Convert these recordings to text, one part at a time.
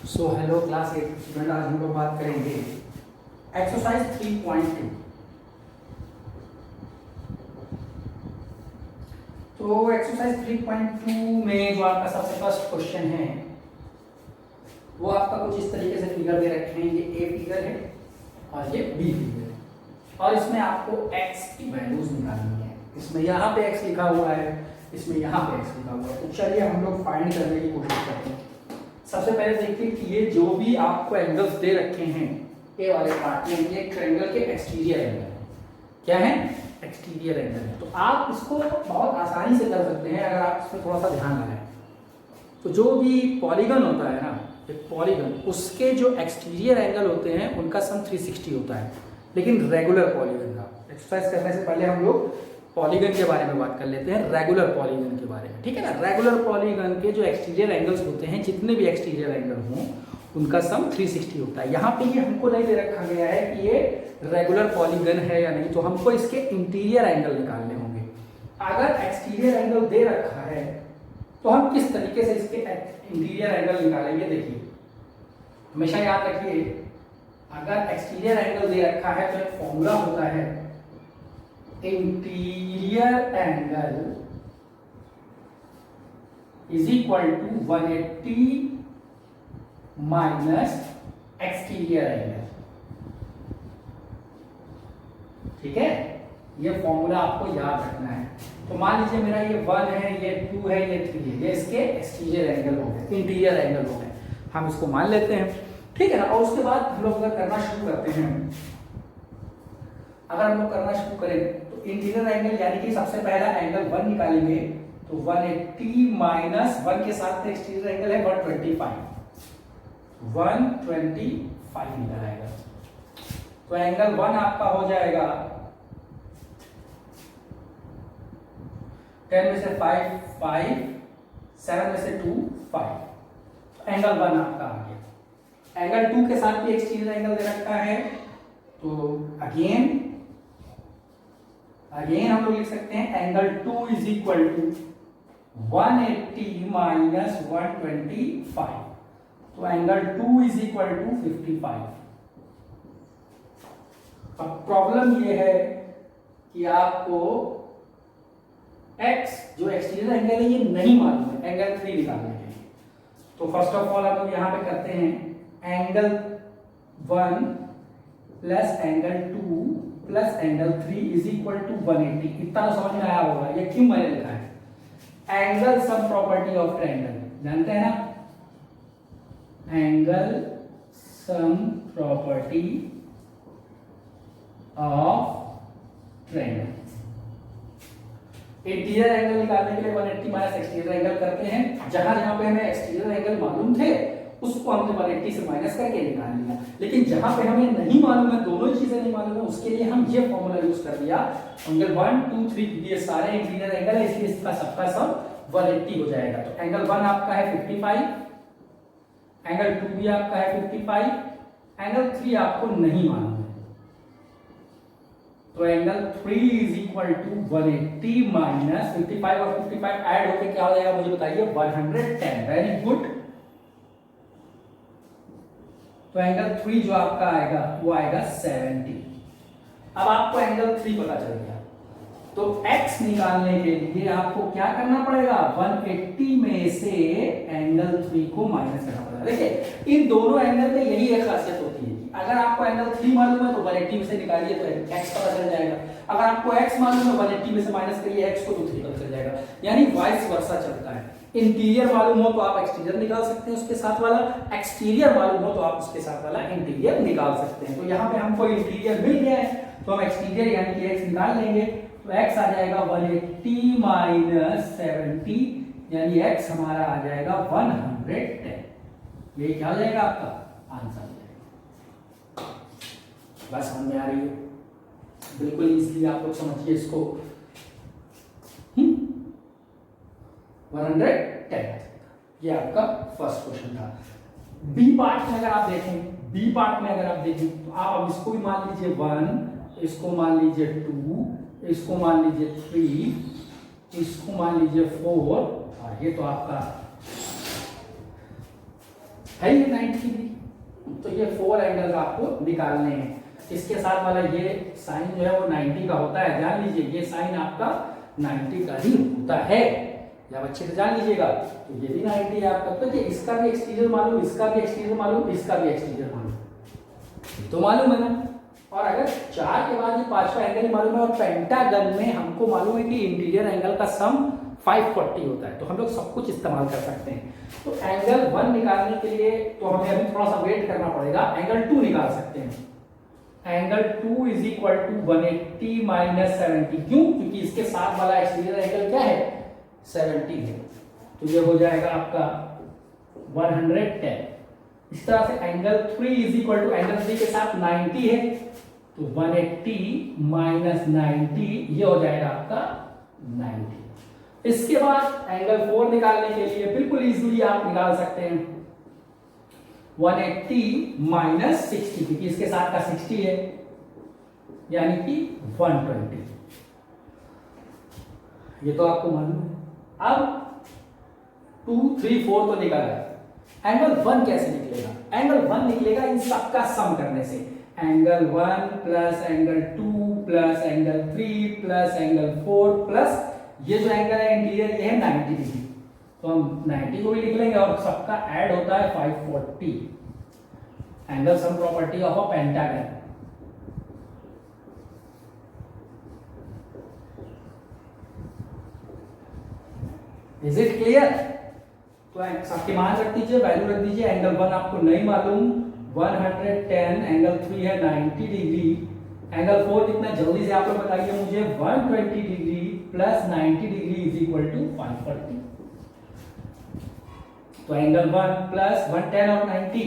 So hello class 8 student, आज हम लोग बात करेंगे एक्सरसाइज 3.2। तो एक्सरसाइज 3.2 में जो आपका सबसे फर्स्ट क्वेश्चन है वो आपका कुछ इस तरीके से फिगर दे रखे हैं। ये ए फिगर है और ये बी फिगर है और इसमें आपको x की वैल्यूज निकालनी है। इसमें यहाँ पे x लिखा हुआ है, इसमें यहाँ पे x लिखा हुआ है। तो चलिए हम लोग फाइंड करने की कोशिश करते हैं। सबसे पहले देखिए कि ये जो भी आपको एंगल्स दे रखे हैं ए वाले पार्ट में, ये ट्रायंगल के एक्सटीरियर एंगल है। क्या है? एक्सटीरियर एंगल है। तो आप इसको बहुत आसानी से कर सकते हैं अगर आप इसमें थोड़ा सा ध्यान लगाएं। तो जो भी पॉलीगन होता है ना, एक पॉलीगन, उसके जो एक्सटीरियर एंगल होते हैं उनका सम 360 होता है, लेकिन रेगुलर पॉलीगन का। एक्सरसाइज करने से पहले हम लोग पॉलीगन के बारे में बात कर लेते हैं, रेगुलर पॉलीगन के बारे में, ठीक है ना। रेगुलर पॉलीगन के जो एक्सटीरियर एंगल्स होते हैं, जितने भी एक्सटीरियर एंगल हों, उनका सम 360 होता है। यहाँ पे ये हमको नहीं दे रखा गया है कि ये रेगुलर पॉलीगन है या नहीं, तो हमको इसके इंटीरियर एंगल निकालने होंगे। अगर एक्सटीरियर एंगल दे रखा है तो हम किस तरीके से इसके इंटीरियर एंगल निकालेंगे? देखिए, हमेशा याद रखिए, अगर एक्सटीरियर एंगल दे रखा है तो एक फॉर्मूला होता है, interior angle is equal to 180 minus exterior angle. ठीक है, ये फॉर्मूला आपको याद रखना है। तो मान लीजिए मेरा ये 1 है, ये 2 है, ये 3 है, ये इसके एक्सटीरियर एंगल हो गए, इंटीरियर एंगल हो गए, हम इसको मान लेते हैं, ठीक है ना। और उसके बाद हम लोग अगर करना शुरू करते हैं, अगर हम लोग करना शुरू करें तो इंटीरियर एंगल यानी कि सबसे पहला एंगल 1 निकालेंगे। तो 180 माइनस 1 के साथ एक्सटीरियर एंगल है 125 निकल आएगा। तो एंगल 1 आपका हो जाएगा 10 में से 5 5, 7 में से 2 5। तो एंगल 1 आपका आ गया। एंगल 2 के साथ भी एक्सटीरियर एंगल दे रखा है, तो अगेन हम लोग लिख सकते हैं angle 2 is equal to 180 minus 125। तो एंगल 2 इज इक्वल टू 55। अब प्रॉब्लम ये है कि आपको x जो एक्सटीरियर एंगल है ये नहीं मालूम है एंगल 3 निकालने के लिए। तो फर्स्ट ऑफ ऑल हम लोग यहां पे करते हैं angle 1 plus angle 2 plus angle 3 is equal to 180। इतना तो समझ में आया होगा, ये क्यों मैंने लिखा है। Angle sum property of triangle जानते हैं ना, angle sum property of triangle. Interior angle निकालने के लिए 180 माइनस एक्सटीरियर एंगल करते हैं। जहां जहां पे हमें एक्सटीरियर एंगल मालूम थे उसको हमने 180 से माइनस करके निकाल लिया, लेकिन जहां पे हमें नहीं मालूम है, दोनों ही चीजें नहीं मालूम है, उसके लिए हम ये फॉर्मूला यूज कर लिया। एंगल 1 2 3 ये सारे इंटीरियर एंगल है, इसलिए इसका सबका सम 180 हो जाएगा। तो एंगल 1 आपका है 55, एंगल 2 भी आपका है 55, एंगल 3 आपको नहीं मालूम है। तो angle 3 is equal to 180 minus 55 और 55 ऐड होकर क्या हो जाएगा मुझे बताइए? 110। Very good. तो एंगल 3 जो आपका आएगा वो आएगा 70। अब आपको एंगल 3 पता चल गया, तो x निकालने के लिए आपको क्या करना पड़ेगा? 180 में से एंगल 3 को माइनस करना पड़ेगा। देखिए, इन दोनों एंगल में यही एक खासियत होती है कि अगर आपको एंगल 3 मालूम है तो 180 में से निकालिए तो x पता चल जाएगा। अगर आपको x मालूम है 180 में से माइनस करिए x को तो 3 पता चल जाएगा। यानी वाइस वर्सा चलता है। इंटीरियर मालूम हो तो आप एक्सटीरियर निकाल सकते हैं उसके साथ वाला, एक्सटीरियर मालूम हो तो आप उसके साथ वाला इंटीरियर निकाल सकते हैं। तो यहाँ पे हमको इंटीरियर मिल गया है तो हम एक्सटीरियर यानी कि x निकाल लेंगे। तो x आ जाएगा 180 माइनस 70, यानी x हमारा आ जाएगा 110। ये क्या हो जाएगा? आपका आंसर हो जाएगा। बस समझ में आ रही है? बिल्कुल इजीली आप लोग समझिए इसको। 110, ये आपका फर्स्ट क्वेश्चन था। बी पार्ट में अगर आप देखें, तो आप अब इसको भी मान लीजिए 1, इसको मान लीजिए 2, इसको मान लीजिए 3, इसको मान लीजिए 4, और ये तो आपका है ये 90 डिग्री। तो ये 4 एंगल आपको निकालने हैं। इसके साथ वाला ये साइन जो है वो 90 का होता है, जान लीजिए ये साइन आपका 90 का ही होता है, जब अच्छे से जान लीजिएगा। तो ये भी 90 है आपका, तो ये इसका भी एक्सटीरियर मालूम, इसका भी एक्सटीरियर मालूम, इसका भी एक्सटीरियर मालूम, तो मालूम है ना। और अगर 4 के बाद ये 5वां एंगल मालूम है, और पेंटागन में हमको मालूम है कि इंटीरियर एंगल का सम 540 होता है, तो हम लोग सब कुछ इस्तेमाल कर सकते हैं। तो एंगल 1 निकालने के लिए तो हमें अभी थोड़ा सा वेट करना पड़ेगा, एंगल 2 निकाल सकते हैं। Angle 2 is equal to 180 minus 70, क्यों? क्योंकि इसके साथ वाला एक्सटीरियर एंगल क्या है, 70 है, तो ये हो जाएगा आपका 110। इस तरह से angle 3 is equal to angle 3 के साथ 90 है, तो 180 माइनस 90 ये हो जाएगा आपका 90। इसके बाद एंगल 4 निकालने के लिए बिल्कुल इजीली आप निकाल सकते हैं 180 माइनस 60, क्योंकि इसके साथ का 60 है, यानी कि 120। ये तो आपको मालूम है। अब 2, 3, 4 तो निकाला है, एंगल 1 कैसे निकलेगा? एंगल 1 निकलेगा इन सबका सम करने से, angle 1 plus angle 2 plus angle 3 plus angle 4 plus ये जो एंगल है इंटीरियर ये है 90 डिग्री, तो हम 90 को भी लिख लेंगे और सबका ऐड होता है 540। Angle sum property of a pentagon. Is it clear? तो सबके मान रख दीजिए, वैल्यू रख दीजिए। एंगल 1 आपको नहीं मालूम 110, एंगल 3 है 90 डिग्री, एंगल 4 कितना जल्दी से आप लोग बताइए मुझे, 120 degree plus 90 degree is equal to 540। तो एंगल 1 प्लस 110 और 90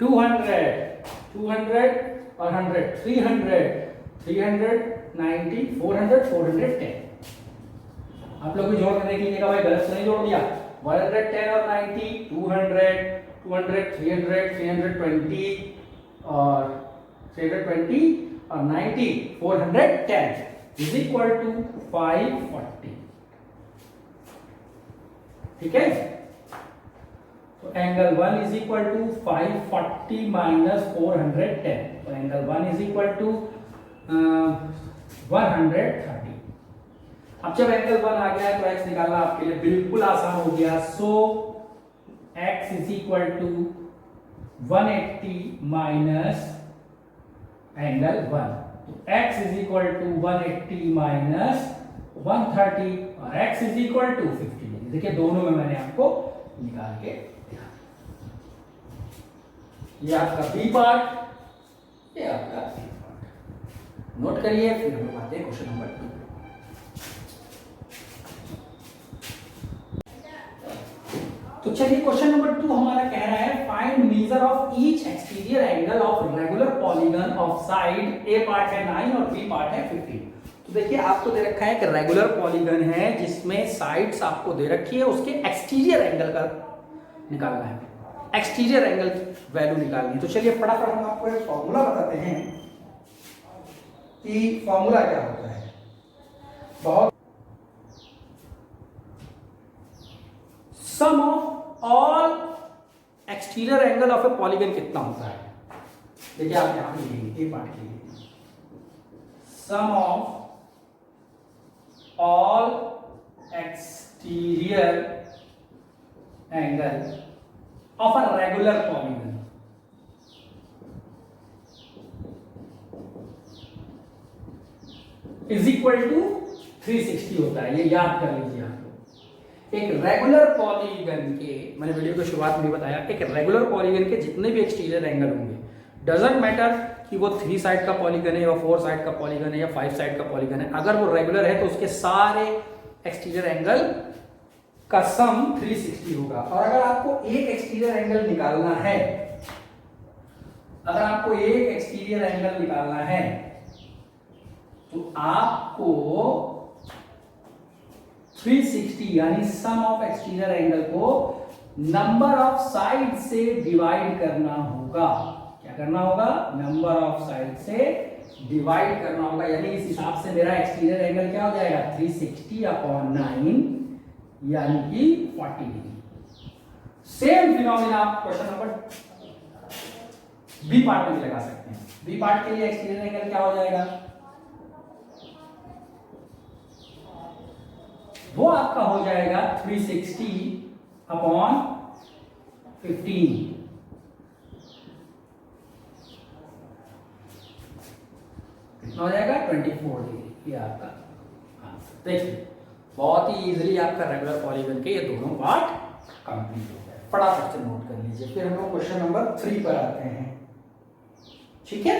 200, 200 और 100 300, 300 90 400 410। आप लोग भी जोड़ कर देख लीजिएगा भाई, गलत से नहीं जोड़ दिया। 110 और 90 200, 200 300 320 और 320 और 90 410 इज इक्वल टू 540। ठीक है, तो angle 1 is equal to 540 minus 410, तो एंगल 1 इज इक्वल टू 130। अब जब एंगल 1 आ गया है तो x निकालना आपके लिए बिल्कुल आसान हो गया। So x is equal to 180 minus angle 1, तो x is equal to 180 minus 130 और x इज इक्वल टू 50। देखिए दोनों में मैंने आपको निकाल के दिया। ये आपका बी पार्ट, ये आपका सी पार्ट। नोट करिए, फिर हम आते हैं क्वेश्चन नंबर 2। तो चलिए क्वेश्चन नंबर 2 हमारा कह रहा है find measure of each exterior angle of regular polygon of side A part है 9 और बी पार्ट है 15। तो देखिए आपको दे रखा है कि रेगुलर पॉलीगन है जिसमें साइड्स आपको दे रखी है, उसके एक्सटीरियर एंगल का निकालना है, एक्सटीरियर एंगल वैल्यू निकालनी है। तो चलिए फटाफट हम आपको एक फॉर्मूला बताते हैं कि फॉर्मूला क्या होता है। बहुत sum of all exterior angle of a polygon कितना होता है? देखिए आप यहां पे लिखेंगे ए पार्ट के लिए, sum of all exterior angle of a regular polygon is equal to 360 होता है। ये याद कर लीजिए आप लोग। एक रेगुलर पॉलीगन के, मैंने वीडियो की शुरुआत में बताया, एक रेगुलर पॉलीगन के जितने भी एक्सटीरियर एंगल होंगे, डजंट मैटर कि वो 3 साइड का पॉलीगन है या 4 साइड का पॉलीगन है या 5 साइड का पॉलीगन है, अगर वो रेगुलर है तो उसके सारे एक्सटीरियर एंगल का सम 360 होगा। और अगर आपको एक एक्सटीरियर एंगल निकालना है, अगर आपको एक एक्सटीरियर एंगल निकालना है तो आपको 360 यानी सम ऑफ एक्सटीरियर एंगल को नंबर ऑफ साइड से डिवाइड करना होगा। क्या करना होगा? नंबर ऑफ साइड से डिवाइड करना होगा। यानी इस हिसाब से मेरा एक्सटीरियर एंगल क्या हो जाएगा? 360 अपॉन 9 यानी कि 40 डिग्री। सेम फिनोमिना आप क्वेश्चन नंबर बी पार्ट में भी लगा सकते हैं। बी पार्ट के लिए एक्सटीरियर एंगल क्या हो जाएगा, वो आपका हो जाएगा 360 अपॉन 15। कितना हो जाएगा 24 डिग्री। ये आपका आंसर देखिए, बहुत ही इजीली आपका रेगुलर पॉलीगन के ये दोनों पार्ट कंप्लीट हो गए। फटाफट से नोट कर लीजिए। फिर हम लोग क्वेश्चन नंबर 3 पर आते हैं। ठीक है,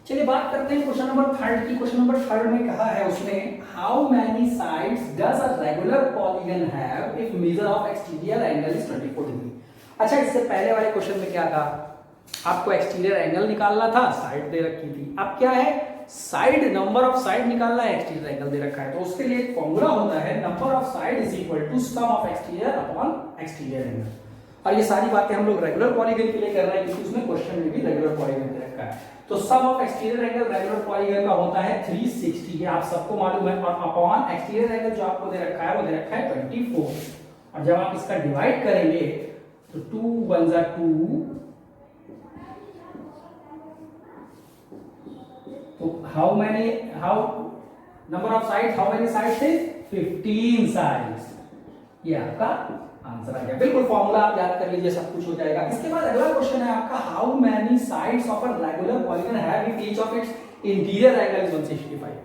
चलिए बात करते हैं क्वेश्चन नंबर 3 की। क्वेश्चन नंबर 3 में कहा है उसने, how many sides does a regular polygon have if measure of exterior angle is 24 degree. अच्छा, इससे पहले वाले क्वेश्चन में क्या था, आपको एक्सटीरियर एंगल निकालना था, साइड दे रखी थी। अब क्या है, साइड, नंबर ऑफ साइड निकालना है, एक्सटीरियर एंगल दे रखा है। तो उसके लिए एक फॉर्मूला होता है, number of side is equal to sum of exterior upon exterior angle. और ये सारी बातें हम लोग रेगुलर पॉलीगन के लिए कर रहे हैं, क्योंकि उसमें क्वेश्चन में भी रेगुलर पॉलीगन दे रखा है। तो sum of exterior angle regular polygon का होता है 360, ये आप सबको मालूम है। और अपॉन एक्सटीरियर एंगल जो आपको दे रखा है वो दे रखा है 24। और जब आप इसका डिवाइड करेंगे तो 2 1 जा 2, तो how number of sides, how many sides is 15 sides. ये आपका आंसर आ गया। बिल्कुल फॉर्मूला आप याद कर लीजिए, सब कुछ हो जाएगा। इसके बाद अगला क्वेश्चन है आपका, how many sides of a regular polygon have if each of its interior angle is 165।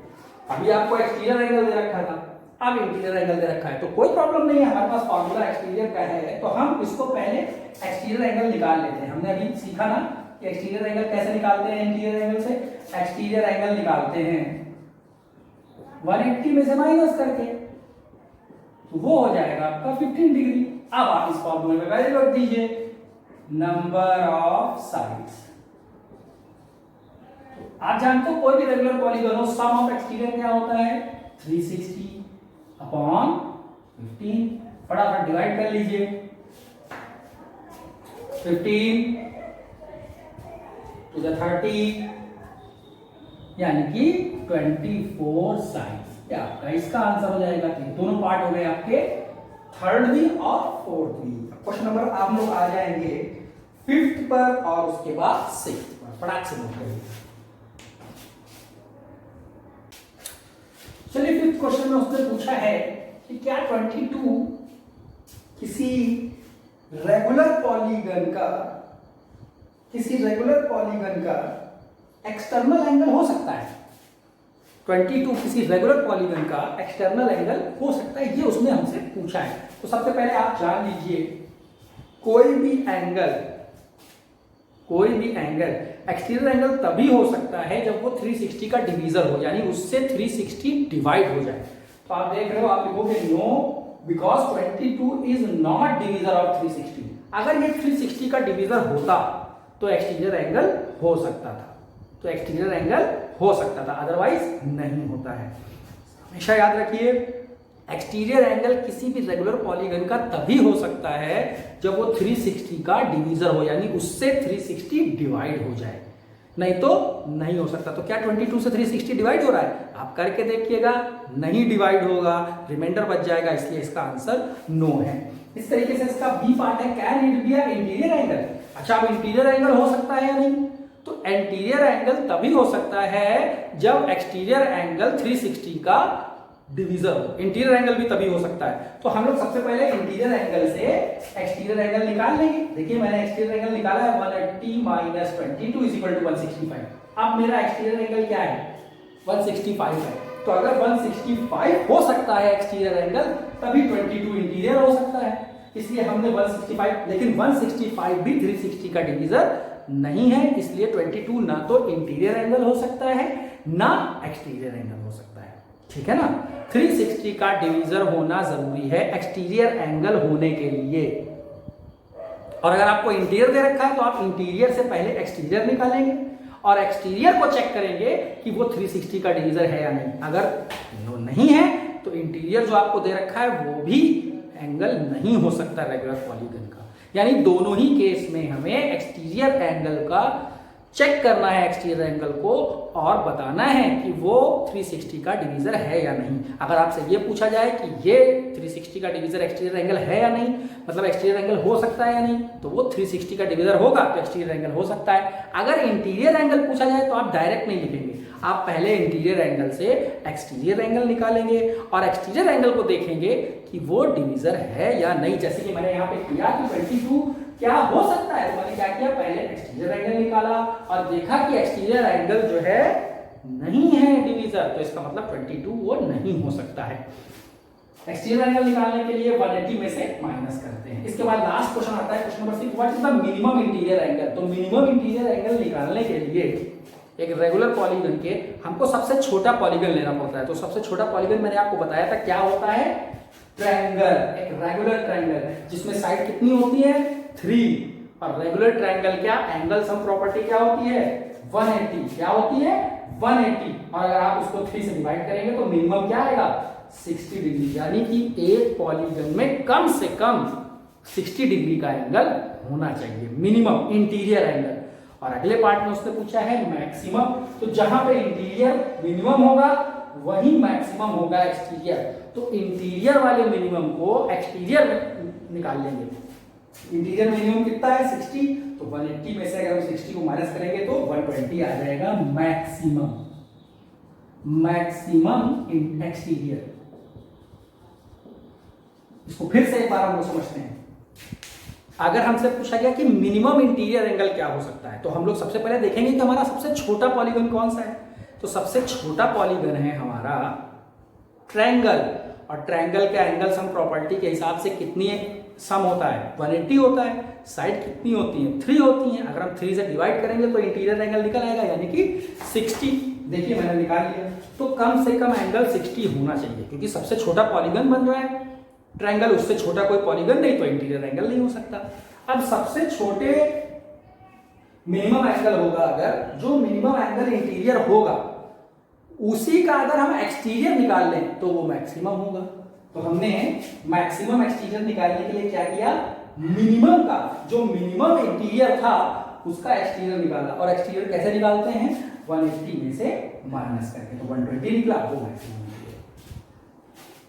अभी आपको एक्सटीरियर एंगल दे रखा था, अब इंटीरियर एंगल दे रखा है, तो कोई प्रॉब्लम नहीं है, हमारे पास फॉर्मूला एक्सटीरियर का है। तो हम इसको पहले एक्सटीरियर एंगल निकाल लेते हैं। हमने अभी सीखा ना कि एक्सटीरियर एंगल कैसे निकालते हैं, इंटीरियर एंगल से एक्सटीरियर एंगल निकालते हैं 180 में से माइनस करके, तो वो हो जाएगा आपका 15 डिग्री। अब आप इस फॉर्मूले में वैल्यू रख दीजिए, नंबर ऑफ साइड्स। तो आप जानते हो कोई भी रेगुलर पॉलीगन हो, सम ऑफ एक्सटीरियर क्या होता है 360 अपॉन 15। फटाफट डिवाइड कर लीजिए, 15 टू द 30 यानी कि 24 साइड्स। क्या आपका इसका आंसर हो जाएगा। ये दोनों पार्ट हो गए आपके, थर्ड भी और फोर्थ भी। क्वेश्चन नंबर आप लोग आ जाएंगे 5th पर और उसके बाद 6th पर। फटाक से नोट करिए। चलिए 5th क्वेश्चन में उसने पूछा है कि क्या 22 किसी रेगुलर पॉलीगन का एक्सटर्नल एंगल हो सकता है। 22 किसी रेगुलर पॉलीगन का एक्सटर्नल एंगल हो सकता है, ये उसने हमसे पूछा है। तो सबसे पहले आप जान लीजिए, कोई भी एंगल एक्सटीरियर एंगल तभी हो सकता है जब वो 360 का डिवीजर हो, यानी उससे 360 डिवाइड हो जाए। तो आप देख रहे हो, आप लिखोगे no because 22 is not divisor of 360। अगर ये 360 का डिवीजर होता तो एक्सटीरियर एंगल हो सकता था, अदरवाइज नहीं होता है। हमेशा याद रखिए, एक्सटीरियर एंगल किसी भी रेगुलर पॉलीगन का तभी हो सकता है जब वो 360 का डिवीजर हो, यानी उससे 360 डिवाइड हो जाए, नहीं तो नहीं हो सकता। तो क्या 22 से 360 डिवाइड हो रहा है? आप करके देखिएगा, नहीं डिवाइड होगा, रिमाइंडर बच जाएगा, इसलिए इसका आंसर नो है। इस तरीके से इसका बी पार्ट है, can it be a interior angle. अच्छा, अब इंटीरियर एंगल हो सकता है या नहीं? तो एंटीरियर एंगल तभी हो सकता है जब एक्सटीरियर एंगल 360 का डिवीजर हो। इंटीरियर एंगल भी तभी हो सकता है। तो हम लोग सबसे पहले इंटीरियर एंगल से एक्सटीरियर एंगल निकाल लेंगे। देखिए मैंने एक्सटीरियर एंगल निकाला है 180 माइनस 22 इज इक्वल टू 165। अब मेरा एक्सटीरियर एंगल क्या है 165 है। तो अगर 165 हो सकता है एक्सटीरियर एंगल, तभी 22 इंटीरियर हो सकता है। इसलिए हमने 165, लेकिन 165 भी 360 का डिवीजर नहीं है, इसलिए 22 ना तो इंटीरियर एंगल हो सकता है ना एक्सटीरियर एंगल हो सकता है। ठीक है ना, 360 का डिवीजर होना जरूरी है एक्सटीरियर एंगल होने के लिए। और अगर आपको इंटीरियर दे रखा है तो आप इंटीरियर से पहले एक्सटीरियर निकालेंगे और एक्सटीरियर को चेक करेंगे कि वो 360 का डिवीजर है या नहीं। अगर वो नहीं है तो इंटीरियर जो आपको दे रखा है वो भी एंगल नहीं हो सकता रेगुलर पॉलीगन का। यानी दोनों ही केस में हमें एक्सटीरियर एंगल का चेक करना है एक्सटीरियर एंगल को और बताना है कि वो 360 का डिवीजर है या नहीं। अगर आपसे ये पूछा जाए कि ये 360 का डिवीजर एक्सटीरियर एंगल है या नहीं, मतलब एक्सटीरियर एंगल हो सकता है या नहीं, तो वो 360 का डिवीजर होगा तो एक्सटीरियर एंगल हो सकता है। अगर इंटीरियर एंगल पूछा जाए तो आप डायरेक्ट नहीं लिखेंगे, आप पहले इंटीरियर एंगल से एक्सटीरियर एंगल निकालेंगे और एक्सटीरियर एंगल को देखेंगे कि वो डिवीजर है या नहीं। जैसे कि मैंने यहाँ पे किया कि 22 क्या हो सकता है, तो मैंने क्या किया, पहले एक्सटीरियर एंगल निकाला और देखा कि एक्सटीरियर एंगल जो है नहीं है डिवीजर, तो इसका मतलब 22 वो नहीं हो सकता है। एक्सटीरियर एंगल निकालने के लिए 180 में से माइनस करते हैं। इसके बाद लास्ट क्वेश्चन आता है, question number 6, what is the minimum interior angle. तो मिनिमम इंटीरियर एंगल निकालने के लिए एक रेगुलर पॉलीगन के हमको सबसे छोटा पॉलीगन लेना पड़ता है। तो सबसे छोटा पॉलीगन मैंने आपको बताया था क्या होता है, ट्रायंगल, एक रेगुलर ट्रायंगल जिसमें साइड कितनी होती है, 3, और रेगुलर ट्रायंगल क्या, एंगल सम प्रॉपर्टी क्या होती है, 180, क्या होती है 180, और अगर आप उसको 3 से डिवाइड करेंगे तो मिनिमम क्या आएगा 60 डिग्री, यानी कि एक पॉलीगन में कम से कम 60 डिग्री का एंगल होना चाहिए, मिनिमम इंटीरियर एंगल। और अगले पार्ट में उसने पूछा है मैक्सिमम, तो जहां पे इंटीरियर मिनिमम होगा वही मैक्सिमम होगा एक्सटीरियर, तो इंटीरियर वाले मिनिमम को एक्सटीरियर में निकाल लेंगे। इंटीरियर मिनिमम कितना है 60, तो 180 में से अगर हम 60 को माइनस करेंगे तो 120 आ जाएगा मैक्सिमम, मैक्सिमम इन एक्सटीरियर। इसको फिर से एक बार हम लोग समझते हैं। अगर हमसे पूछा गया कि मिनिमम इंटीरियर एंगल क्या हो सकता है, तो हम लोग सबसे पहले देखेंगे कि हमारा सबसे छोटा पॉलीगन कौन सा है। तो सबसे छोटा पॉलीगन है हमारा ट्रायंगल, और ट्रायंगल के एंगल सम प्रॉपर्टी के हिसाब से कितनी सम होता है 180 होता है, साइड कितनी होती है 3 होती हैं। अगर हम 3 से डिवाइड करेंगे तो इंटीरियर एंगल निकल आएगा, यानी कि 60। देखिए मैंने निकाल लिया, तो कम से कम एंगल 60 होना चाहिए, क्योंकि सबसे छोटा पॉलीगन बन रहा है ट्रायंगल, उससे छोटा कोई पॉलीगन नहीं, तो इंटीरियर एंगल नहीं हो सकता। अब सबसे छोटे मिनिमम एंगल होगा, अगर जो मिनिमम एंगल इंटीरियर होगा उसी का अगर हम एक्सटीरियर निकाल लें तो वो मैक्सिमम होगा। तो हमने मैक्सिमम एक्सटीरियर निकालने के लिए क्या किया, मिनिमम का जो मिनिमम इंटीरियर था उसका एक्सटीरियर निकाला, और एक्सटीरियर कैसे निकालते हैं 180 में से माइनस करके, तो 120 निकला, वो मैक्सिमम निकला।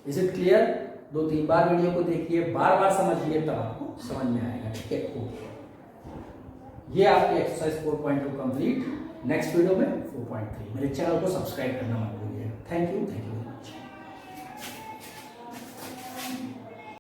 Is it clear? 2-3 bar video को देखिए, बार बार समझिए, तब आपको समझ में आएगा। ठीक है, ये आपकी एक्सरसाइज 4.2 कंप्लीट। नेक्स्ट वीडियो में 4.3। मेरे चैनल को सब्सक्राइब करना मत भूलिए। Thank you.